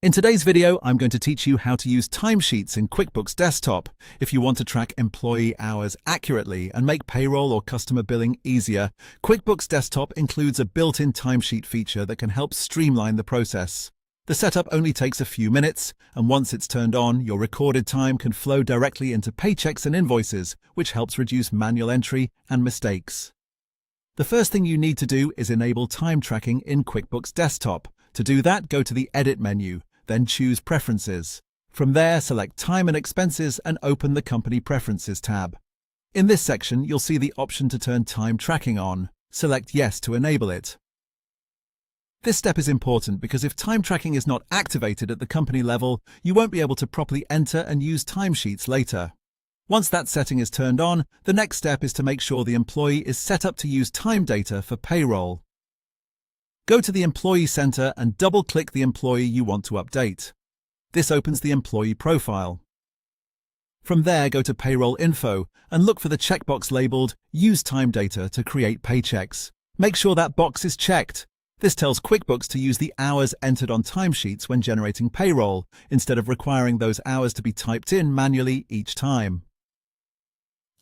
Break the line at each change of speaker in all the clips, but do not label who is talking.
In today's video, I'm going to teach you how to use timesheets in QuickBooks Desktop if you want to track employee hours accurately and make payroll or customer billing easier. QuickBooks Desktop includes a built-in timesheet feature that can help streamline the process. The setup only takes a few minutes, and once it's turned on, your recorded time can flow directly into paychecks and invoices, which helps reduce manual entry and mistakes. The first thing you need to do is enable time tracking in QuickBooks Desktop. To do that, go to the Edit menu. Then choose Preferences. From there, select Time and Expenses and open the Company Preferences tab. In this section, you'll see the option to turn time tracking on. Select Yes to enable it. This step is important because if time tracking is not activated at the company level, you won't be able to properly enter and use timesheets later. Once that setting is turned on, the next step is to make sure the employee is set up to use time data for payroll. Go to the Employee Center and double-click the employee you want to update. This opens the employee profile. From there, go to Payroll Info and look for the checkbox labeled Use Time Data to create paychecks. Make sure that box is checked. This tells QuickBooks to use the hours entered on timesheets when generating payroll, instead of requiring those hours to be typed in manually each time.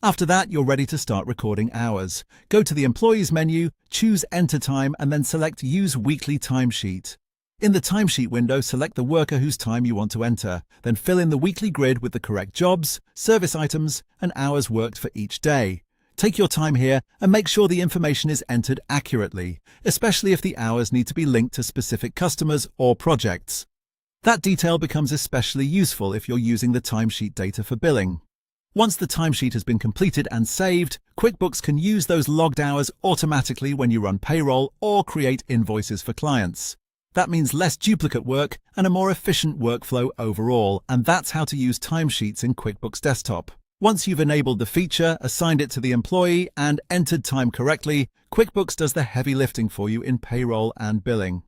After that, you're ready to start recording hours. Go to the Employees menu, choose Enter Time, and then select Use Weekly Timesheet. In the timesheet window, select the worker whose time you want to enter, then fill in the weekly grid with the correct jobs, service items, and hours worked for each day. Take your time here and make sure the information is entered accurately, especially if the hours need to be linked to specific customers or projects. That detail becomes especially useful if you're using the timesheet data for billing. Once the timesheet has been completed and saved, QuickBooks can use those logged hours automatically when you run payroll or create invoices for clients. That means less duplicate work and a more efficient workflow overall, and that's how to use timesheets in QuickBooks Desktop. Once you've enabled the feature, assigned it to the employee, and entered time correctly, QuickBooks does the heavy lifting for you in payroll and billing.